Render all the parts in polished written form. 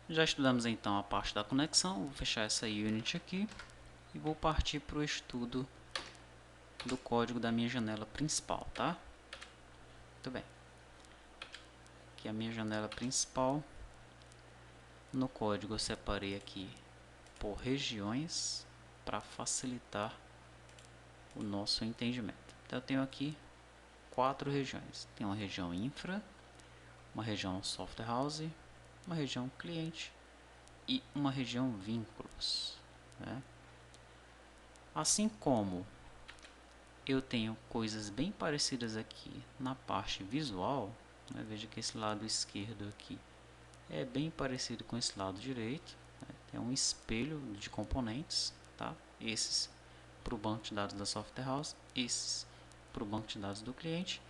Já estudamos então a parte da conexão, vou fechar essa unit aqui e vou partir para o estudo do código da minha janela principal, tá? Muito bem. Aqui é a minha janela principal. No código eu separei aqui por regiões para facilitar o nosso entendimento. Então eu tenho aqui 4 regiões. Tem uma região infra, uma região software house, uma região cliente e uma região vínculos, né? Assim como eu tenho coisas bem parecidas aqui na parte visual, né? Veja que esse lado esquerdo aqui é bem parecido com esse lado direito, né? Tem um espelho de componentes, tá? Esses para o banco de dados da software house, esses para o banco de dados do cliente.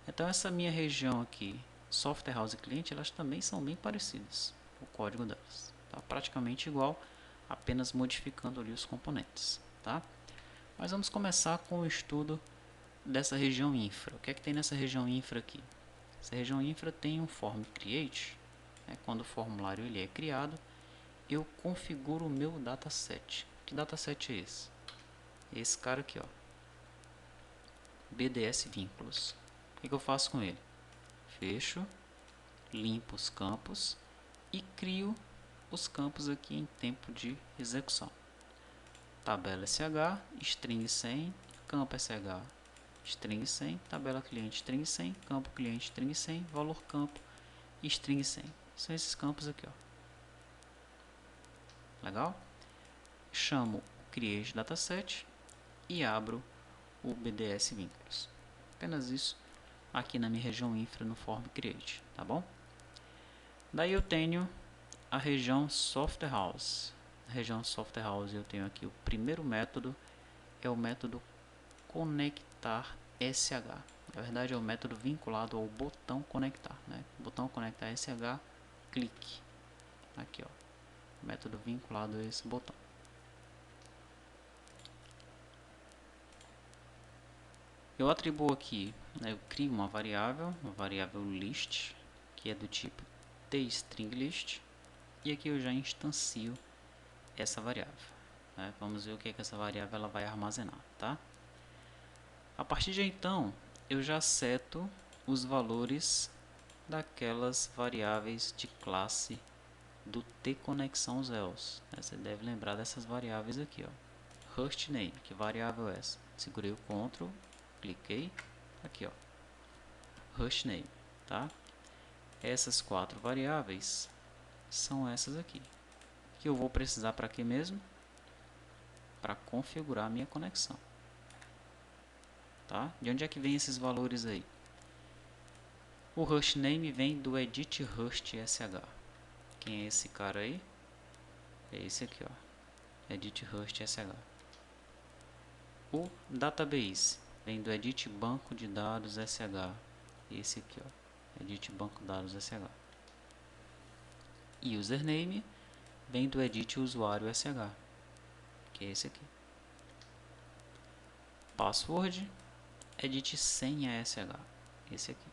Então essa minha região aqui, software house e cliente, elas também são bem parecidas, o código delas, tá? Praticamente igual, apenas modificando ali os componentes, tá? Mas vamos começar com o estudo dessa região infra. O que é que tem nessa região infra aqui? Essa região infra tem um form create, né? Quando o formulário ele é criado, eu configuro o meu dataset. Que dataset é esse? Esse cara aqui, ó, BDS vínculos. O que eu faço com ele? Fecho, limpo os campos e crio os campos aqui em tempo de execução. Tabela SH, string 100, campo SH, string 100, tabela cliente string 100, campo cliente string 100, valor campo string 100. São esses campos aqui, ó. Legal? Chamo o create dataset e abro o BDS vínculos. Apenas isso aqui na minha região infra no form create, tá bom? Daí eu tenho a região software house. Na região software house eu tenho aqui o primeiro método, é o método conectar SH. Na verdade é o método vinculado ao botão conectar, né? Botão conectar SH, clique. Aqui, ó. Método vinculado a esse botão. Eu atribuo aqui, né, eu crio uma variável list, que é do tipo tStringList, e aqui eu já instancio essa variável, né? Vamos ver o que é que essa variável ela vai armazenar, tá? A partir de então, eu já seto os valores daquelas variáveis de classe do tConexãosEls. Você deve lembrar dessas variáveis aqui, ó. HostName, que variável é essa? Segurei o Ctrl, cliquei, aqui, ó, HostName, tá? Essas 4 variáveis são essas aqui, que eu vou precisar para quê mesmo? Para configurar a minha conexão, tá? De onde é que vem esses valores aí? O HostName vem do edit host sh. Quem é esse cara aí? É esse aqui, ó, edit host sh. O database vem do edit banco de dados sh. Esse aqui, ó, edit banco de dados sh. E username vem do edit usuário sh, que é esse aqui. Password, edit senha sh, esse aqui.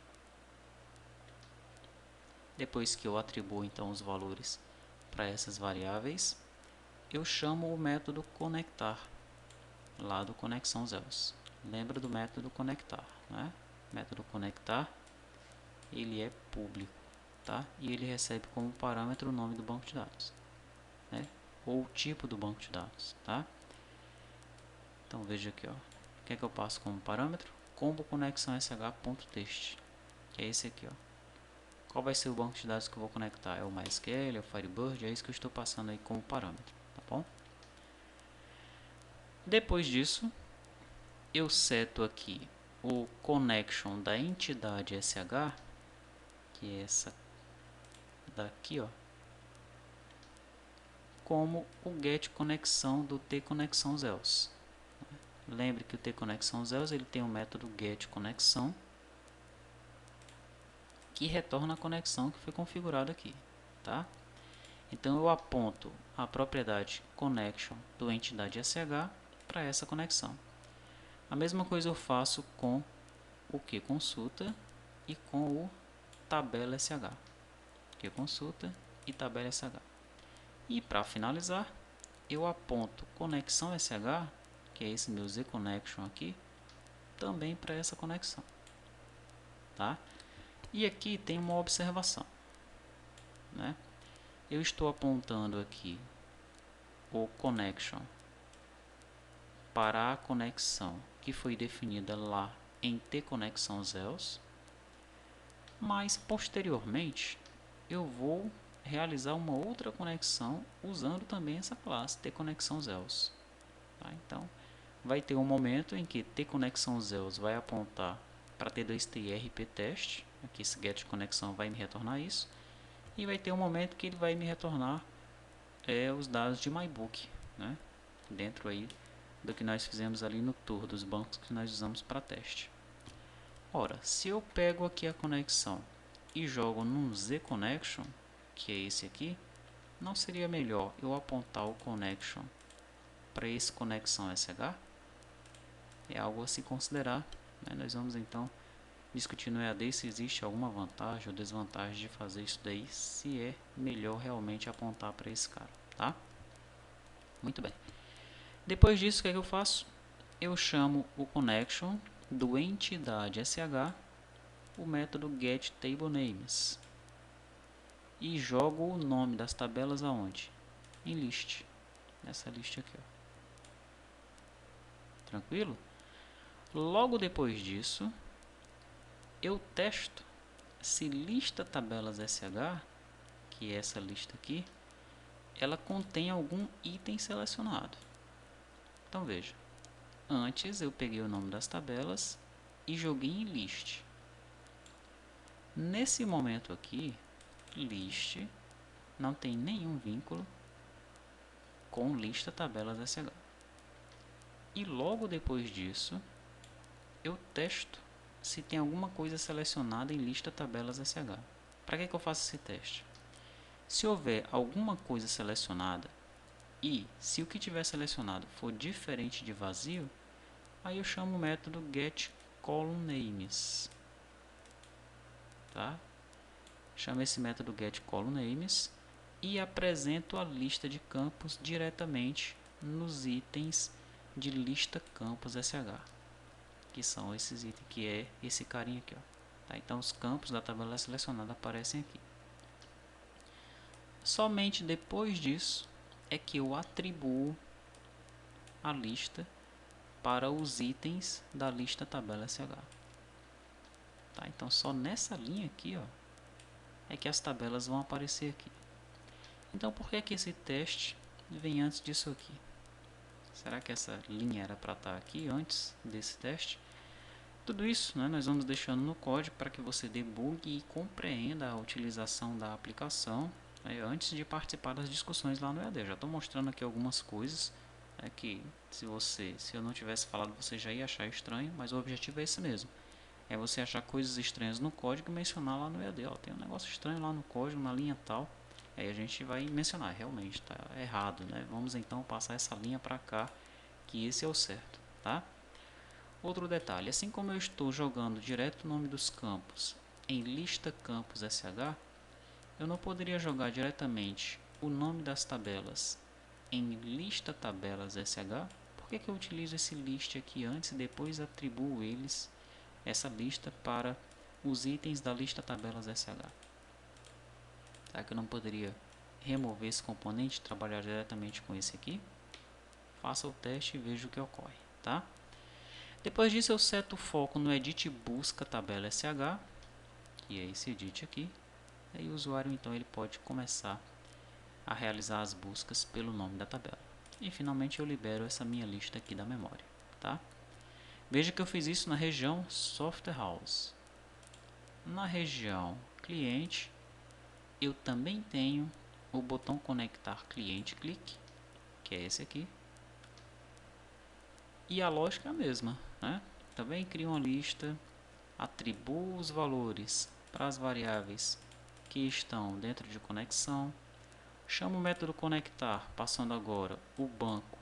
Depois que eu atribuo então os valores para essas variáveis, eu chamo o método conectar lá do conexãosEls. Lembra do método conectar, né? O método conectar, ele é público, tá? E ele recebe como parâmetro o nome do banco de dados, né? Ou o tipo do banco de dados, tá? Então veja aqui, ó. O que é que eu passo como parâmetro? Combo conexão sh.text, que é esse aqui, ó. Qual vai ser o banco de dados que eu vou conectar? É o MySQL, é o Firebird, é isso que eu estou passando aí como parâmetro, tá bom? Depois disso, eu seto aqui o connection da entidade sh, que é essa daqui, ó, como o get conexão do tConexãosEls. Lembre que o tConexãosEls ele tem o método get conexão, que retorna a conexão que foi configurada aqui, tá? Então eu aponto a propriedade connection do entidade sh para essa conexão. A mesma coisa eu faço com o que consulta e com o tabela sh. Que consulta e tabela SH. E para finalizar, eu aponto conexão SH, que é esse meu Z-Connection aqui, também para essa conexão, tá? E aqui tem uma observação, né? Eu estou apontando aqui o connection para a conexão que foi definida lá em tConnectionZels, mas posteriormente eu vou realizar uma outra conexão usando também essa classe tConnectionZels, tá? Então vai ter um momento em que tConnectionZels vai apontar para T2TRPTest, aqui esse getConexão vai me retornar isso, e vai ter um momento que ele vai me retornar os dados de MyBook, né? Dentro aí do que nós fizemos ali no tour dos bancos que nós usamos para teste. Ora, se eu pego aqui a conexão e jogo num Z-Connection, que é esse aqui, não seria melhor eu apontar o connection para esse conexão SH? É algo a se considerar, né? Nós vamos então discutir no EAD se existe alguma vantagem ou desvantagem de fazer isso daí, se é melhor realmente apontar para esse cara, tá? Muito bem. Depois disso, o que é que eu faço? Eu chamo o connection do entidade SH, o método getTableNames, e jogo o nome das tabelas aonde? Em list, nessa lista aqui, ó. Tranquilo? Logo depois disso, eu testo se lista tabelas SH, que é essa lista aqui, ela contém algum item selecionado. Então veja, antes eu peguei o nome das tabelas e joguei em list. Nesse momento aqui, list não tem nenhum vínculo com lista tabelas SH. E logo depois disso, eu testo se tem alguma coisa selecionada em lista tabelas SH. Para que eu faço esse teste? Se houver alguma coisa selecionada e se o que tiver selecionado for diferente de vazio, aí eu chamo o método getColumnNames, tá? Chamo esse método getColumnNames e apresento a lista de campos diretamente nos itens de lista campos SH, que são esses itens, que é esse carinha aqui, ó. Tá? Então os campos da tabela selecionada aparecem aqui. Somente depois disso é que eu atribuo a lista para os itens da lista tabela SH. Tá? Então só nessa linha aqui, ó, é que as tabelas vão aparecer aqui. Então por que esse teste vem antes disso aqui? Será que essa linha era para estar aqui antes desse teste? Tudo isso, né, nós vamos deixando no código para que você debugue e compreenda a utilização da aplicação, né, antes de participar das discussões lá no EAD. Já estou mostrando aqui algumas coisas, né, que se eu não tivesse falado, você já ia achar estranho, mas o objetivo é esse mesmo. É você achar coisas estranhas no código e mencionar lá no EAD. Ó, tem um negócio estranho lá no código, na linha tal. Aí a gente vai mencionar, realmente está errado, né? Vamos então passar essa linha para cá, que esse é o certo, tá? Outro detalhe, assim como eu estou jogando direto o nome dos campos em lista campos SH, eu não poderia jogar diretamente o nome das tabelas em lista tabelas SH. Por que eu utilizo esse list aqui antes e depois atribuo essa lista para os itens da lista tabelas SH? Tá? Que eu não poderia remover esse componente e trabalhar diretamente com esse aqui. Faça o teste e veja o que ocorre, tá? Depois disso eu seto o foco no edit busca tabela SH, que é esse edit aqui. Aí o usuário então ele pode começar a realizar as buscas pelo nome da tabela. E finalmente eu libero essa minha lista aqui da memória, tá? Veja que eu fiz isso na região Software House. Na região Cliente, eu também tenho o botão Conectar Cliente Clique, que é esse aqui. E a lógica é a mesma, né? Também crio uma lista, atribuo os valores para as variáveis que estão dentro de conexão, chamo o método conectar, passando agora o banco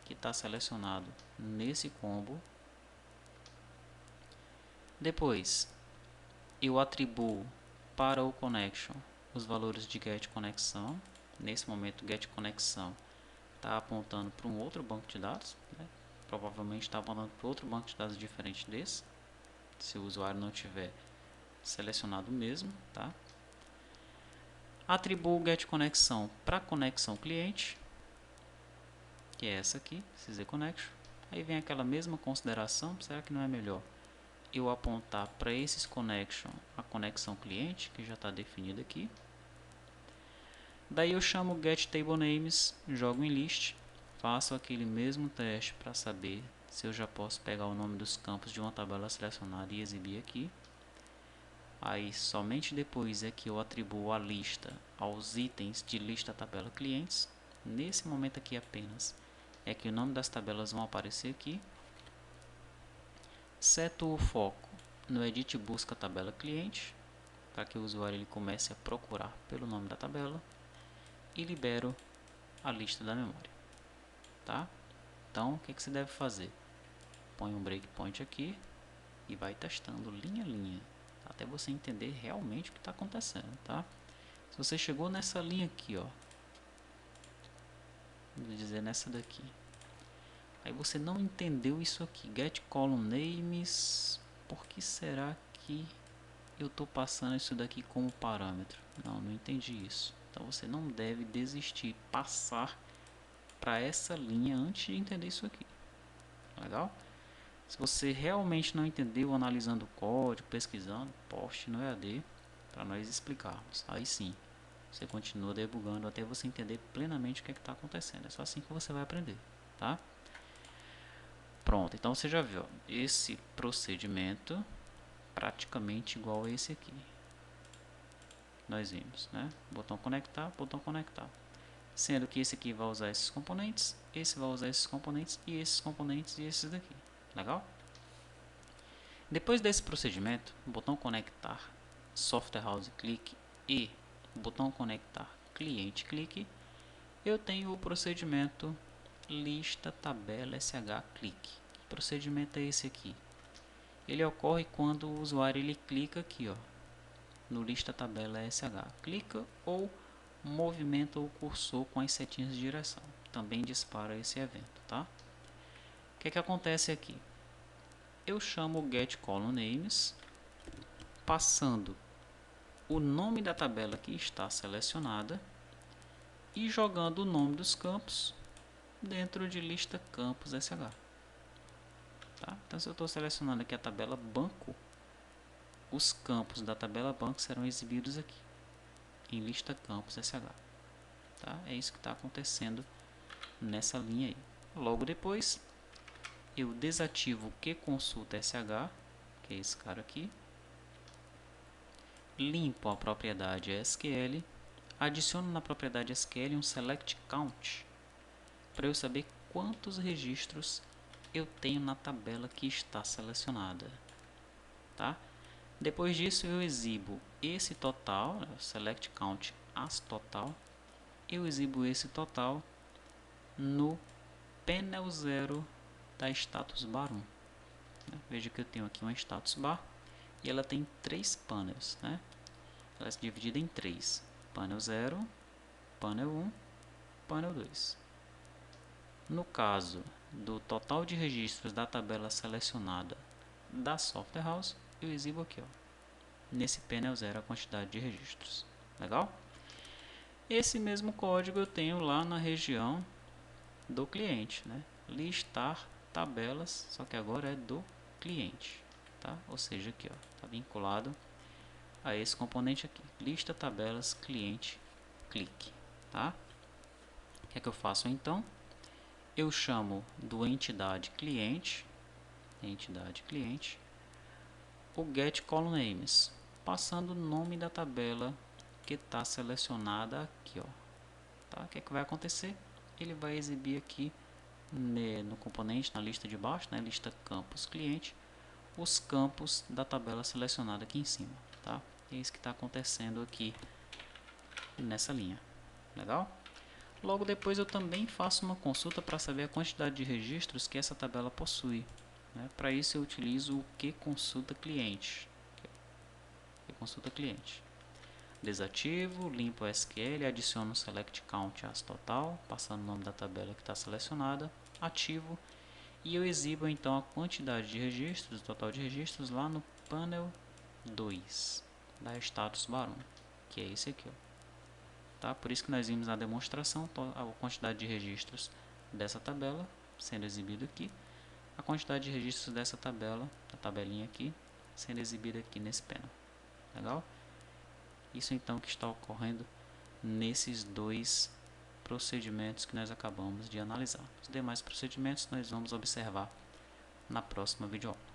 que está selecionado nesse combo. Depois eu atribuo para o connection os valores de get conexão. Nesse momento, get conexão está apontando para um outro banco de dados, né? Provavelmente está apontando para outro banco de dados diferente desse, se o usuário não tiver selecionado o mesmo, tá? Atribuo get conexão para conexão cliente, que é essa aqui, CZ Connection. Aí vem aquela mesma consideração, será que não é melhor eu apontar para esses connection a conexão cliente, que já está definida aqui. Daí eu chamo getTableNames, jogo em list, faço aquele mesmo teste para saber se eu já posso pegar o nome dos campos de uma tabela selecionada e exibir aqui. Aí somente depois é que eu atribuo a lista aos itens de lista tabela clientes. Nesse momento aqui apenas é que o nome das tabelas vão aparecer aqui. Seto o foco no edit busca tabela cliente, para que o usuário ele comece a procurar pelo nome da tabela, e libero a lista da memória, tá? Então o que você deve fazer? Põe um breakpoint aqui e vai testando linha a linha, até você entender realmente o que está acontecendo, tá? Se você chegou nessa linha aqui, ó, vou dizer nessa daqui, aí você não entendeu isso aqui, getColumnNames, por que será que eu estou passando isso daqui como parâmetro? Não entendi isso. Então você não deve desistir, passar para essa linha antes de entender isso aqui. Legal? Se você realmente não entendeu analisando o código, pesquisando, poste no EAD para nós explicarmos. Aí sim, você continua debugando até você entender plenamente o que está acontecendo. É só assim que você vai aprender, tá? Pronto, então você já viu, ó, esse procedimento praticamente igual a esse aqui. Nós vimos, né? Botão conectar, sendo que esse aqui vai usar esses componentes, esse vai usar esses componentes e esses daqui. Legal? Depois desse procedimento, botão conectar software house click e botão conectar cliente clique, eu tenho o procedimento lista tabela sh click. Que procedimento é esse aqui? Ele ocorre quando o usuário ele clica aqui, ó, no lista tabela sh, clica ou movimenta o cursor com as setinhas de direção, também dispara esse evento, tá? O que acontece aqui? Eu chamo o getColumnNames, passando o nome da tabela que está selecionada e jogando o nome dos campos dentro de lista campos sh. Tá? Então, se eu estou selecionando aqui a tabela banco, os campos da tabela banco serão exibidos aqui em lista campos sh. Tá? É isso que está acontecendo nessa linha aí. Logo depois, eu desativo o QConsulta.sh, que é esse cara aqui, limpo a propriedade SQL, adiciono na propriedade SQL um select count, para eu saber quantos registros eu tenho na tabela que está selecionada. Tá? Depois disso, eu exibo esse total, select count as total, eu exibo esse total no panel 0 da status bar 1. Veja que eu tenho aqui uma status bar e ela tem 3 panels, né? Ela é dividida em 3: panel 0, panel 1, panel 2. No caso do total de registros da tabela selecionada da software house, eu exibo aqui, ó, nesse panel 0 a quantidade de registros. Legal? Esse mesmo código eu tenho lá na região do cliente, né? Listar tabelas, só que agora é do cliente, tá? Ou seja, aqui, ó, tá vinculado a esse componente aqui, lista tabelas cliente clique, tá? O que é que eu faço então? Eu chamo do entidade cliente o getColumnNames, passando o nome da tabela que está selecionada aqui, ó, tá? O que é que vai acontecer? Ele vai exibir aqui no componente, na lista de baixo, né, lista campos cliente, os campos da tabela selecionada aqui em cima, tá? É isso que está acontecendo aqui nessa linha. Legal? Logo depois eu também faço uma consulta para saber a quantidade de registros que essa tabela possui, né? Para isso eu utilizo o QConsultaCliente. desativo, limpo o SQL, adiciono o select count as total, passando o nome da tabela que está selecionada, ativo, e eu exibo então a quantidade de registros, o total de registros lá no panel 2 da status baron, que é esse aqui, ó. Tá? Por isso que nós vimos na demonstração a quantidade de registros dessa tabela sendo exibido aqui, a quantidade de registros dessa tabela, da tabelinha aqui, sendo exibida aqui nesse panel. Legal? Isso então que está ocorrendo nesses dois procedimentos que nós acabamos de analisar. Os demais procedimentos nós vamos observar na próxima videoaula.